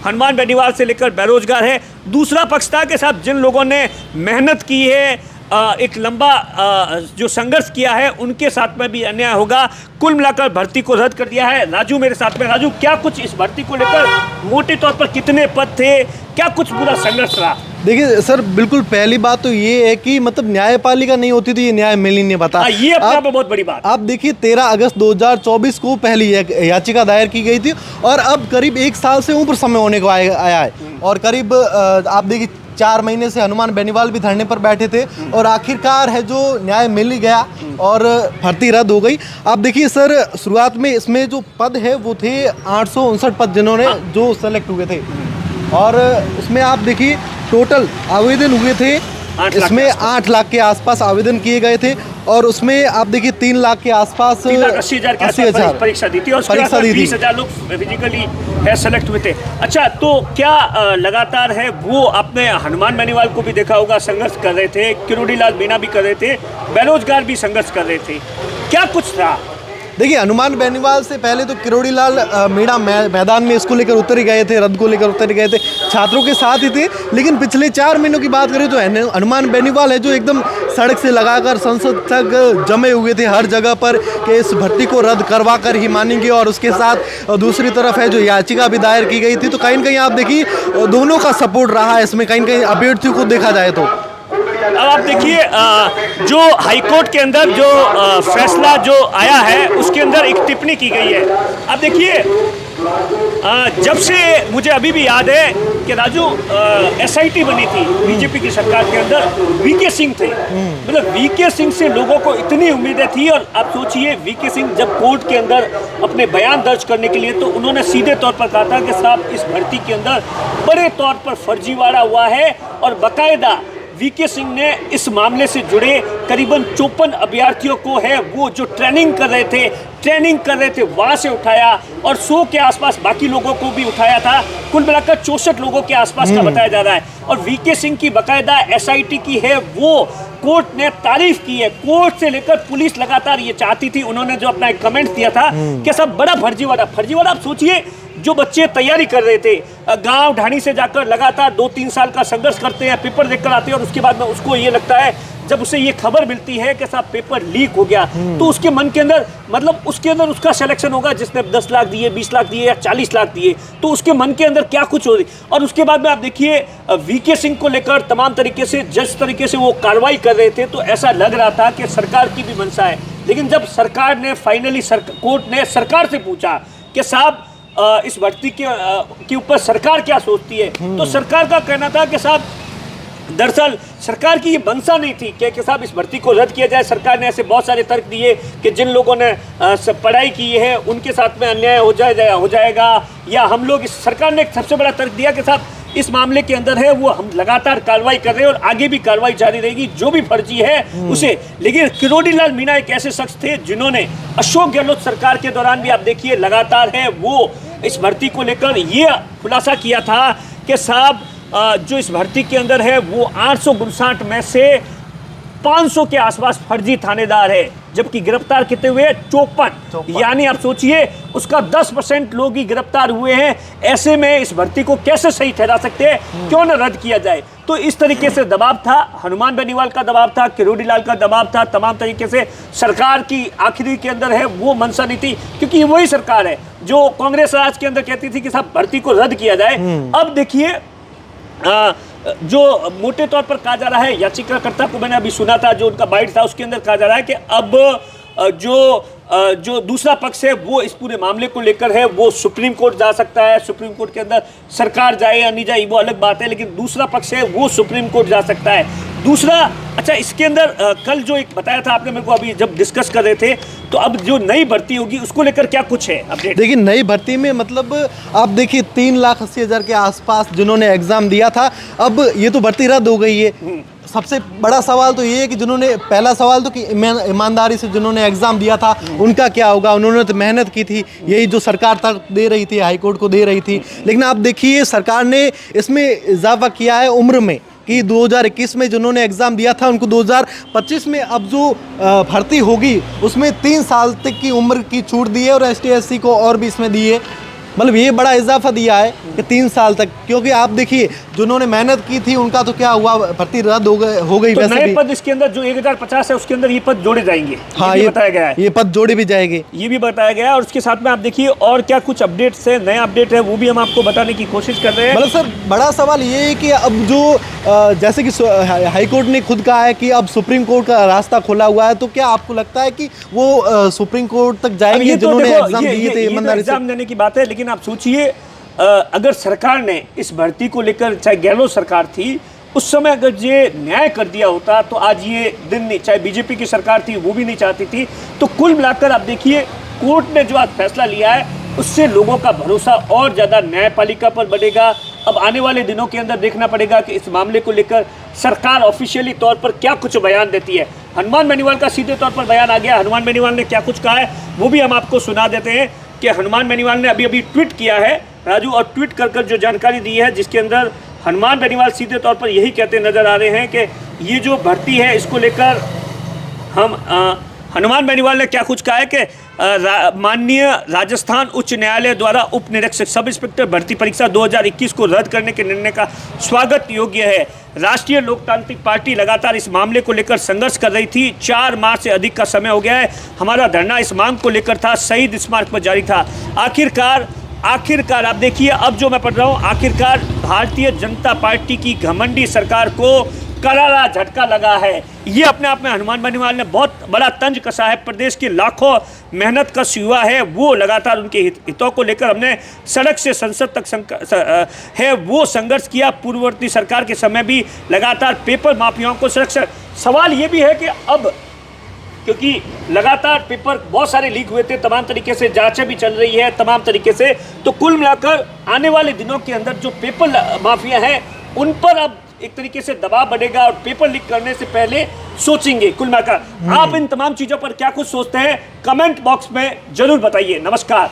हनुमान बेनीवाल से लेकर बेरोजगार है। दूसरा पक्ष था कि साहब जिन लोगों ने मेहनत की है, एक लंबा जो संघर्ष किया है, उनके साथ में भी अन्याय होगा। कुल मिलाकर भर्ती को रद्द कर दिया है। राजू मेरे साथ में। राजू, क्या कुछ इस भर्ती को लेकर मोटे तौर पर कितने पद थे, क्या कुछ पूरा संघर्ष रहा? देखिए सर, बिल्कुल पहली बात तो ये है कि मतलब न्यायपालिका नहीं होती तो ये न्याय मिल ही नहीं पाता। ये अपने आप में बहुत बड़ी बात। आप देखिए 13 अगस्त 2024 को पहली याचिका दायर की गई थी और अब करीब 1 साल से ऊपर समय होने को आया है। और करीब आप देखिए 4 महीने से हनुमान बेनीवाल भी धरने पर बैठे थे और आखिरकार है जो न्याय मिल ही गया और भर्ती रद्द हो गई। आप देखिए सर, शुरुआत में इसमें जो पद है वो थे 859 पद जिन्होंने जो सेलेक्ट हुए थे और उसमें आप देखिए टोटल आवेदन हुए थे, इसमें 8 लाख के आसपास आवेदन किए गए थे और उसमें आप देखिए 3 लाख के आसपास 3,80,000 परीक्षा दी थी और 20,000 लोग फिजिकली सेलेक्ट हुए थे। अच्छा, तो क्या लगातार है वो आपने हनुमान बेनीवाल को भी देखा होगा, संघर्ष कर रहे थे, किरोड़ी लाल मीणा भी कर रहे थे, बेरोजगार भी संघर्ष कर रहे थे, क्या कुछ था? देखिए हनुमान बेनीवाल से पहले तो किरोड़ी लाल मीणा मैदान में इसको लेकर उतर ही गए थे, रद्द को लेकर उतर गए थे, छात्रों के साथ ही थे। लेकिन पिछले 4 महीनों की बात करें तो हनुमान बेनीवाल है जो एकदम सड़क से लगाकर संसद तक जमे हुए थे हर जगह पर कि इस भर्ती को रद्द करवा कर ही मानेंगे। और उसके साथ दूसरी तरफ है जो याचिका भी दायर की गई थी, तो कहीं न कहीं आप देखिए दोनों का सपोर्ट रहा है इसमें, कहीं न कहीं अभ्यर्थियों को देखा जाए तो। अब आप देखिए जो हाईकोर्ट के अंदर जो फैसला जो आया है उसके अंदर एक टिप्पणी की गई है। अब देखिए जब से मुझे अभी भी याद है कि राजू SIT बनी थी बीजेपी की सरकार के अंदर, VK सिंह थे, मतलब VK सिंह से लोगों को इतनी उम्मीदें थी। और आप सोचिए VK सिंह जब कोर्ट के अंदर अपने बयान दर्ज करने के लिए, तो उन्होंने सीधे तौर पर कहा था कि साहब इस भर्ती के अंदर बड़े तौर पर फर्जीवाड़ा हुआ है और बाकायदा VK सिंह ने इस मामले से जुड़े करीबन 54 अभ्यर्थियों को है वो जो ट्रेनिंग कर रहे थे वहाँ से उठाया और 100 के आसपास बाकी लोगों को भी उठाया था। कुल मिलाकर 64 लोगों के आसपास का बताया जा रहा है। और VK सिंह की बाकायदा SIT की है वो कोर्ट ने तारीफ की है। कोर्ट से लेकर पुलिस लगातार ये चाहती थी, उन्होंने जो अपना एक कमेंट दिया था कि सब बड़ा फर्जीवाड़ा। आप सोचिए जो बच्चे तैयारी कर रहे थे, गांव ढाणी से जाकर लगातार 2-3 साल का संघर्ष करते हैं, पेपर देकर आते हैं और उसके बाद में उसको ये लगता है, जब उसे ये खबर मिलती है कि साहब पेपर लीक हो गया, तो उसके मन के अंदर मतलब उसके अंदर उसका सिलेक्शन होगा जिसने 10 लाख दिए, 20 लाख दिए या 40 लाख दिए, तो उसके मन के अंदर क्या कुछ हो रही। और उसके बाद में आप देखिए VK सिंह को लेकर तमाम तरीके से जिस तरीके से वो कार्रवाई कर रहे थे, तो ऐसा लग रहा था कि सरकार की भी मंशा है। लेकिन जब सरकार ने फाइनली कोर्ट ने सरकार से पूछा कि साहब इस भर्ती के ऊपर सरकार क्या सोचती है, तो सरकार का कहना था कि साहब दरअसल सरकार की ये मंशा नहीं थी कि साहब इस भर्ती को रद्द किया जाए। सरकार ने ऐसे बहुत सारे तर्क दिए कि जिन लोगों ने पढ़ाई की है उनके साथ में अन्याय हो जाएगा, या हम लोग सरकार ने एक सबसे बड़ा तर्क दिया कि साहब इस मामले के अंदर है वो हम लगातार कार्रवाई कर रहे हैं और आगे भी कार्रवाई जारी रहेगी, जो भी फर्जी है उसे। लेकिन किरोड़ी लाल मीणा एक ऐसे शख्स थे जिन्होंने अशोक गहलोत सरकार के दौरान भी आप देखिए लगातार है वो इस भर्ती को लेकर ये खुलासा किया था कि साहब जो इस भर्ती के अंदर है वो 859 में से 500 के आसपास फर्जी थानेदार है, जबकि गिरफ्तार कितने हुए? 54। यानी आप सोचिए उसका 10% लोग ही गिरफ्तार हुए हैं। ऐसे में इस भर्ती को कैसे सही ठहरा सकते हैं, क्यों न रद्द किया जाए। तो इस तरीके से दबाव था, हनुमान बेनीवाल का दबाव था, किरोड़ी लाल का दबाव था, तमाम तरीके से सरकार की आखिरी के अंदर है वो मंशा नहीं थी, क्योंकि वही सरकार है जो कांग्रेस राज के अंदर कहती थी कि साहब भर्ती को रद्द किया जाए। अब देखिए जो मोटे तौर पर कहा जा रहा है, याचिकाकर्ता को मैंने अभी सुना था, जो उनका बाइट था उसके अंदर कहा जा रहा है कि अब जो दूसरा पक्ष है वो इस पूरे मामले को लेकर है वो सुप्रीम कोर्ट जा सकता है। सुप्रीम कोर्ट के अंदर सरकार जाए या नहीं जाए वो अलग बात है, लेकिन दूसरा पक्ष है वो सुप्रीम कोर्ट जा सकता है। दूसरा, अच्छा इसके अंदर कल जो एक बताया था आपने मेरे को अभी जब डिस्कस कर रहे थे, तो अब जो नई भर्ती होगी उसको लेकर क्या कुछ है अपडेट? देखिए नई भर्ती में मतलब आप देखिए 3,80,000 के आसपास जिन्होंने एग्जाम दिया था, अब ये तो भर्ती रद्द हो गई है। सबसे बड़ा सवाल तो ये है कि जिन्होंने, पहला सवाल तो कि ईमानदारी से जिन्होंने एग्जाम दिया था उनका क्या होगा। उन्होंने तो मेहनत की थी, यही जो सरकार तक दे रही थी, हाईकोर्ट को दे रही थी। लेकिन आप देखिए सरकार ने इसमें इजाफा किया है उम्र में कि 2021 में जिन्होंने एग्ज़ाम दिया था उनको 2025 में अब जो भर्ती होगी उसमें 3 साल तक की उम्र की छूट दी है और ST SC को और भी इसमें दी है। मतलब ये बड़ा इजाफा दिया है कि 3 साल तक, क्योंकि आप देखिए जिन्होंने मेहनत की थी उनका तो क्या हुआ, भर्ती रद्द हो गई तो वैसे नए भी। पद इसके अंदर जो 1050 है उसके अंदर ये पद जोड़े जाएंगे, हाँ ये भी बताया गया है, ये पद जोड़े भी जाएंगे, ये भी बताया गया है। और उसके साथ में आप देखिए और क्या कुछ अपडेट्स है, नया अपडेट है, वो भी हम आपको बताने की कोशिश कर रहे हैं। मतलब सर बड़ा सवाल ये है कि अब जो जैसे कि हाई कोर्ट ने खुद कहा है कि अब सुप्रीम कोर्ट का रास्ता खुला हुआ है, तो क्या आपको लगता है कि वो सुप्रीम कोर्ट तक जाएंगे जिन्होंने एग्जाम दिए थे ईमानदारी से? एग्जाम देने की बात है, लेकिन आप सोचिए अगर सरकार ने इस भर्ती को लेकर, चाहे गहलोत सरकार थी उस समय, अगर ये न्याय कर दिया होता तो आज ये दिन नहीं, चाहे बीजेपी की सरकार थी वो भी नहीं चाहती थी। तो कुल मिलाकर आप देखिए कोर्ट ने जो आज फैसला लिया है उससे लोगों का भरोसा और ज़्यादा न्यायपालिका पर बढ़ेगा। अब आने वाले दिनों के अंदर देखना पड़ेगा कि इस मामले को लेकर सरकार ऑफिशियली तौर पर क्या कुछ बयान देती है। हनुमान बेनीवाल का सीधे तौर पर बयान आ गया, हनुमान बेनीवाल ने क्या कुछ कहा है वो भी हम आपको सुना देते हैं कि हनुमान बेनीवाल ने अभी ट्वीट किया है राजू, और ट्वीट कर जो जानकारी दी है जिसके अंदर हनुमान बेनीवाल सीधे तौर पर यही कहते नजर आ रहे हैं कि ये जो भर्ती है इसको लेकर हम हनुमान बेनीवाल ने क्या कुछ कहा है कि माननीय राजस्थान उच्च न्यायालय द्वारा उप निरीक्षक सब इंस्पेक्टर भर्ती परीक्षा 2021 को रद्द करने के निर्णय का स्वागत योग्य है। राष्ट्रीय लोकतांत्रिक पार्टी लगातार इस मामले को लेकर संघर्ष कर रही थी। 4 माह से अधिक का समय हो गया है। हमारा धरना इस मांग को लेकर था, शहीद स्मारक पर जारी था। आखिरकार आप देखिए अब जो मैं पढ़ रहा हूँ, आखिरकार भारतीय जनता पार्टी की घमंडी सरकार को करारा झटका लगा है। ये अपने आप में हनुमान बेनीवाल ने बहुत बड़ा तंज कसा है। प्रदेश के लाखों मेहनत कश युवा है, वो लगातार उनके हितों को लेकर हमने सड़क से संसद तक है वो संघर्ष किया। पूर्ववर्ती सरकार के समय भी लगातार पेपर माफियाओं को सड़क। सवाल ये भी है कि अब क्योंकि लगातार पेपर बहुत सारे लीक हुए थे, तमाम तरीके से जांचें भी चल रही है तमाम तरीके से, तो कुल मिलाकर आने वाले दिनों के अंदर जो पेपर माफिया हैं उन पर अब एक तरीके से दबाव बढ़ेगा और पेपर लीक करने से पहले सोचेंगे। कुल मिलाकर आप इन तमाम चीजों पर क्या कुछ सोचते हैं कमेंट बॉक्स में जरूर बताइए। नमस्कार।